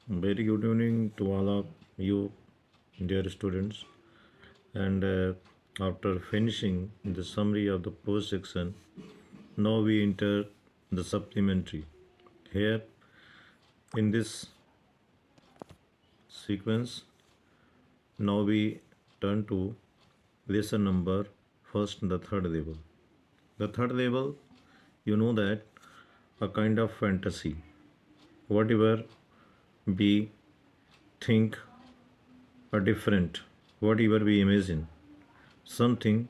Very good evening to all of you, dear students. And after finishing the summary of the post section, now we enter the supplementary. Here, in this sequence, now we turn to lesson number first, the third level. The third level, you know that a kind of fantasy. Whatever we think a different, whatever we imagine, something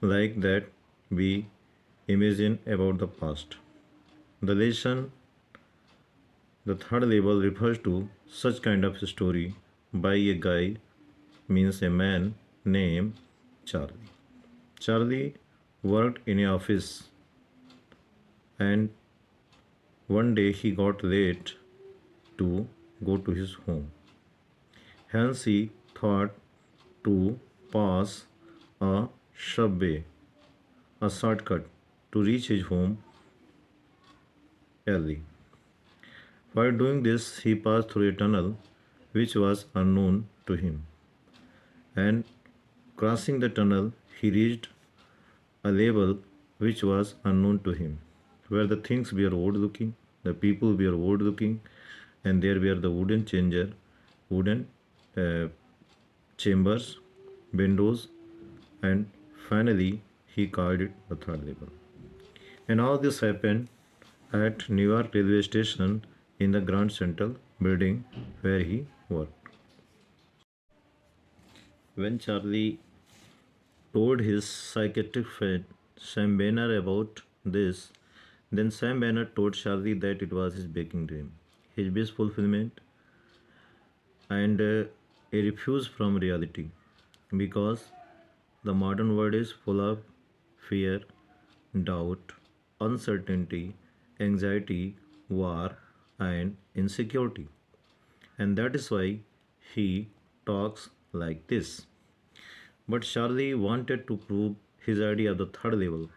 like that we imagine about the past. The lesson, the third level refers to such kind of story by a guy, means a man named Charlie. Charlie worked in a office and one day he got late to go to his home. Hence he thought to pass a subway, a shortcut to reach his home early. While doing this, he passed through a tunnel which was unknown to him, and crossing the tunnel, he reached a level which was unknown to him, where the things were old looking, the people were old looking, and there were the wooden uh, chambers, windows, and finally he called it the third level. And all this happened at Newark railway station in the Grand Central building where he worked. When Charlie told his psychiatric friend Sam Banner about this, then Sam Banner told Charlie that it was his baking dream, his wish fulfillment, and a refuge from reality because the modern world is full of fear, doubt, uncertainty, anxiety, war, and insecurity. And that is why he talks like this. But Charlie wanted to prove his idea of the third level,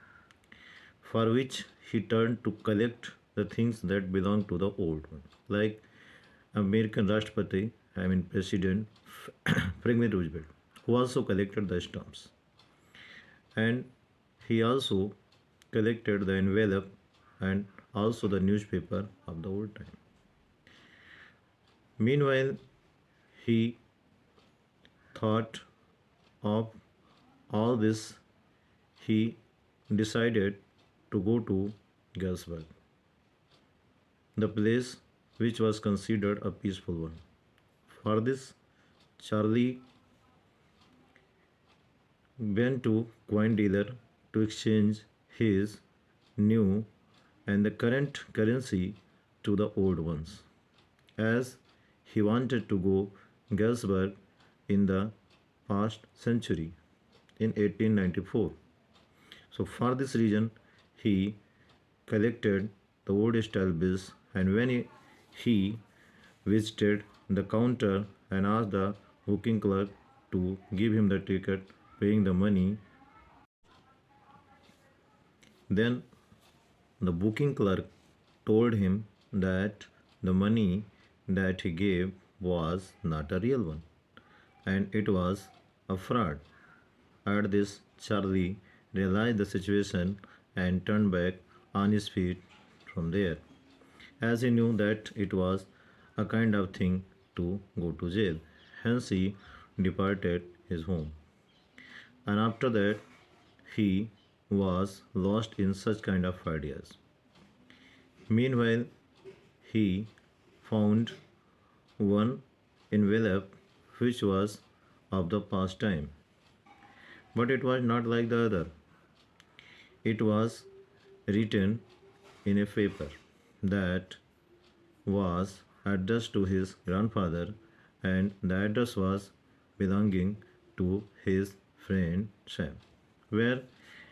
for which he turned to collect the things that belong to the old one, like American Rashtrapati, President Franklin Roosevelt, who also collected the stamps. And he also collected the envelope and also the newspaper of the old time. Meanwhile, he thought of all this, he decided to go to Gettysburg, the place which was considered a peaceful one. For this, Charlie went to coin dealer to exchange his new and the current currency to the old ones, as he wanted to go Gettysburg in the past century in 1894. So for this reason, he collected the old style bills, and when he visited the counter and asked the booking clerk to give him the ticket, paying the money, then the booking clerk told him that the money that he gave was not a real one and it was a fraud. At this, Charlie realized the situation and turned back on his feet from there, as he knew that it was a kind of thing to go to jail. Hence, he departed his home. And after that, he was lost in such kind of ideas. Meanwhile, he found one envelope which was of the past time, but it was not like the other. It was written in a paper that was addressed to his grandfather, and the address was belonging to his friend Sam, where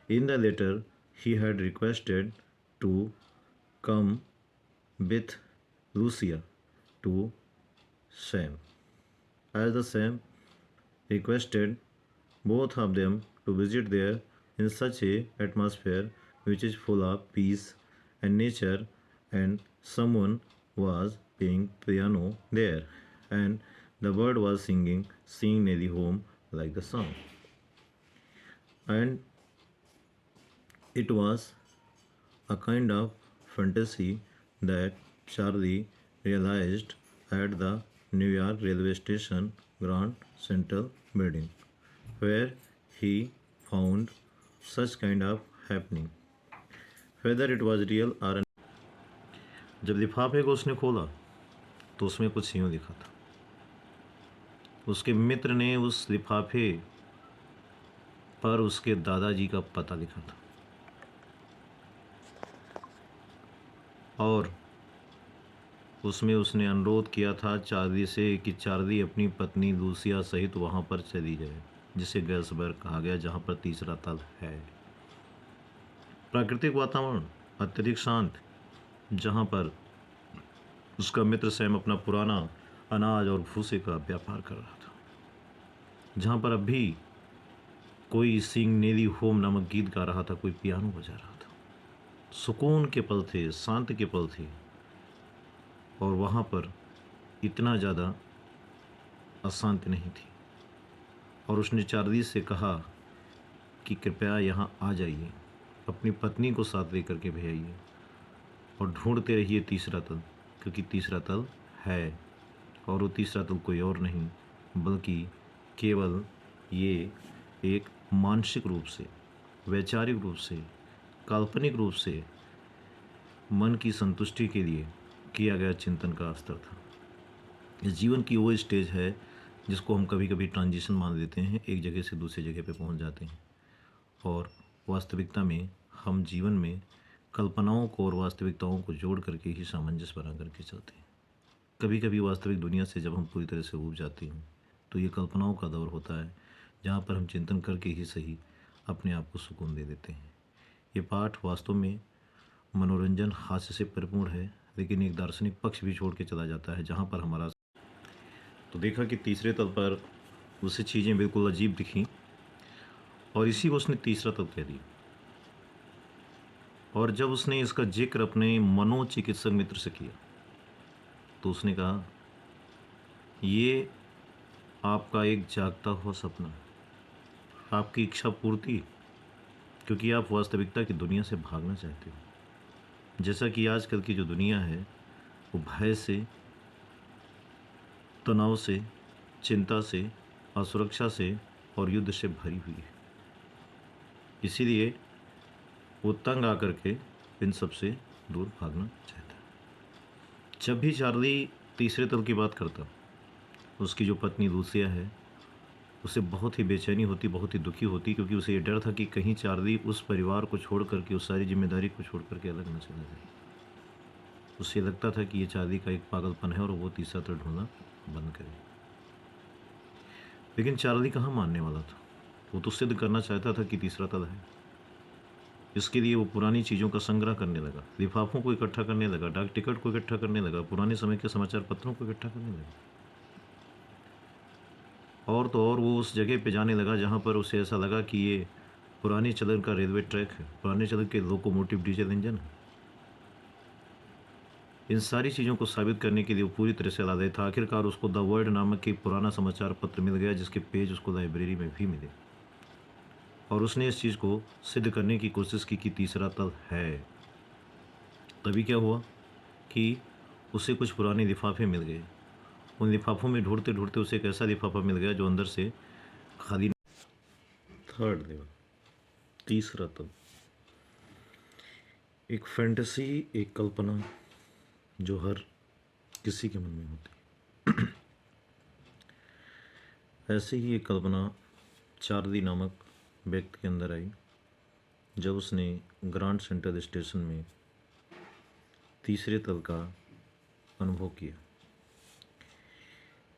in the letter he had requested to come with Lucia to Sam, as the Sam requested both of them to visit there in such a atmosphere which is full of peace and nature, and someone was playing piano there, and the bird was singing "Sing Nelly Home" like the song. And it was a kind of fantasy that Charlie realized at the New York railway station Grand Central building, where he found such kind of happening, whether it was real or जब लिफाफे को उसने खोला तो उसमें कुछ यूँ लिखा था। उसके मित्र ने उस लिफाफे पर उसके दादाजी का पता लिखा था और उसमें उसने अनुरोध किया था चार्ली से कि चार्ली अपनी पत्नी लूसिया सहित वहाँ पर चली जाए, जिसे गैल्सबर्ग कहा गया, जहाँ पर तीसरा तल है। प्राकृतिक वातावरण अत्यधिक शांत, जहाँ पर उसका मित्र सैम अपना पुराना अनाज और भूसे का व्यापार कर रहा था, जहाँ पर अब भी कोई सिंग नेली होम नामक गीत गा रहा था, कोई पियानो बजा रहा था। सुकून के पल थे, शांति के पल थे, और वहाँ पर इतना ज़्यादा अशांति नहीं थी। और उसने चार्ली से कहा कि कृपया यहाँ आ जाइए, अपनी पत्नी को साथ लेकर के भेजिए और ढूंढते रहिए तीसरा तल, क्योंकि तीसरा तल है, और वो तीसरा तल कोई और नहीं बल्कि केवल ये एक मानसिक रूप से, वैचारिक रूप से, काल्पनिक रूप से मन की संतुष्टि के लिए किया गया चिंतन का स्तर था। इस जीवन की वो स्टेज है जिसको हम कभी कभी ट्रांजिशन मान लेते हैं, एक जगह से दूसरी जगह पे पहुंच जाते हैं, और वास्तविकता में हम जीवन में कल्पनाओं को और वास्तविकताओं को जोड़ करके ही सामंजस्य बना करके चलते हैं। कभी कभी वास्तविक दुनिया से जब हम पूरी तरह से ऊब जाते हैं तो ये कल्पनाओं का दौर होता है, जहाँ पर हम चिंतन करके ही सही अपने आप को सुकून दे देते हैं। ये पाठ वास्तव में मनोरंजन हास्य से परिपूर्ण है, लेकिन एक दार्शनिक पक्ष भी छोड़ के चला जाता है, जहाँ पर हमारा तो देखा कि तीसरे तल पर उसे चीज़ें बिल्कुल अजीब दिखीं और इसी को उसने तीसरा तल कह दिया। और जब उसने इसका जिक्र अपने मनोचिकित्सक मित्र से किया तो उसने कहा, ये आपका एक जागता हुआ सपना, आपकी इच्छा पूर्ति, क्योंकि आप वास्तविकता की दुनिया से भागना चाहते हो। जैसा कि आजकल की जो दुनिया है वो भय से, तनाव से, चिंता से, असुरक्षा से और युद्ध से भरी हुई है। इसीलिए वो तंग आकर के इन सब से दूर भागना चाहता है। जब भी चार्ली तीसरे तल की बात करता, उसकी जो पत्नी लूसिया है उसे बहुत ही बेचैनी होती, बहुत ही दुखी होती, क्योंकि उसे ये डर था कि कहीं चार्ली उस परिवार को छोड़ करके, उस सारी जिम्मेदारी को छोड़ करके अलग न चला जाए। उसे लगता था कि ये चार्ली का एक पागलपन है और वो तीसरा तल ढूंढना बंद करे। लेकिन चार्ली कहाँ मानने वाला था। वो तो सिद्ध करना चाहता था कि तीसरा तल है। इसके लिए वो पुरानी चीज़ों का संग्रह करने लगा, लिफाफों को इकट्ठा करने लगा, डाक टिकट को इकट्ठा करने लगा, पुराने समय के समाचार पत्रों को इकट्ठा करने लगा। और तो और वो उस जगह पे जाने लगा जहाँ पर उसे ऐसा लगा कि ये पुराने चलन का रेलवे ट्रैक है, पुराने चलन के लोकोमोटिव डीजल इंजन है। इन सारी चीज़ों को साबित करने के लिए वो पूरी तरह से आलादे था। आखिरकार उसको द वर्ल्ड नामक एक पुराना समाचार पत्र मिल गया, जिसके पेज उसको लाइब्रेरी में भी मिले, और उसने इस चीज़ को सिद्ध करने की कोशिश की कि तीसरा तल है। तभी क्या हुआ कि उसे कुछ पुराने लिफाफे मिल गए। उन लिफाफों में ढूंढते ढूंढते उसे एक ऐसा लिफाफा मिल गया जो अंदर से खाली। थर्ड लेवल, तीसरा तल, एक फैंटेसी, एक कल्पना जो हर किसी के मन में होती है। ऐसे ही एक कल्पना चार्ली नामक व्यक्ति के अंदर आई जब उसने ग्रांड सेंट्रल स्टेशन में तीसरे तल का अनुभव किया।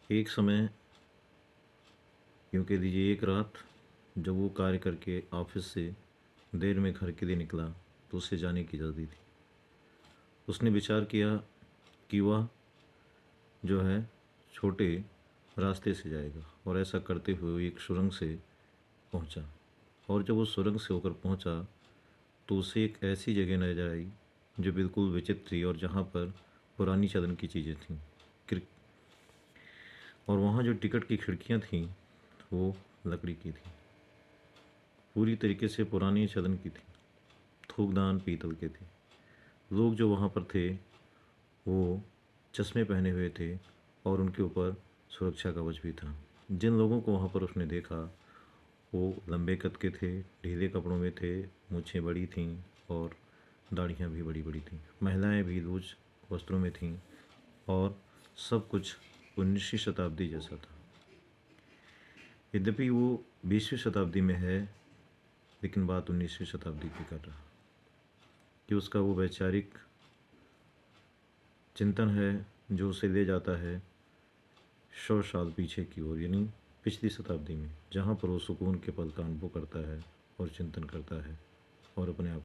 एक समय, यूँ कह लीजिए एक रात, जब वो कार्य करके ऑफिस से देर में घर के लिए निकला तो उसे जाने की जल्दी थी। उसने विचार किया कि वह जो है छोटे रास्ते से जाएगा, और ऐसा करते हुए वो एक सुरंग से पहुंचा। और जब वो सुरंग से होकर पहुंचा तो उसे एक ऐसी जगह नजर आई जो बिल्कुल विचित्र थी, और जहाँ पर पुरानी सदन की चीज़ें थीं। और वहाँ जो टिकट की खिड़कियाँ थीं वो लकड़ी की थी, पूरी तरीके से पुरानी सदन की थी। थूकदान पीतल के थे। लोग जो वहाँ पर थे वो चश्मे पहने हुए थे और उनके ऊपर सुरक्षा कवच भी था। जिन लोगों को वहाँ पर उसने देखा वो लंबे कद के थे, ढीले कपड़ों में थे, मूँछें बड़ी थीं और दाढ़ियाँ भी बड़ी बड़ी थीं। महिलाएं भी लूज वस्त्रों में थीं और सब कुछ 19वीं शताब्दी जैसा था। यद्यपि वो 20वीं शताब्दी में है, लेकिन बात 19वीं शताब्दी की कर रहा कि उसका वो वैचारिक चिंतन है जो उसे ले जाता है 100 साल पीछे की ओर, यानी पिछली शताब्दी में, जहाँ पर वो सुकून के पल का अनुभव करता है और चिंतन करता है और अपने आप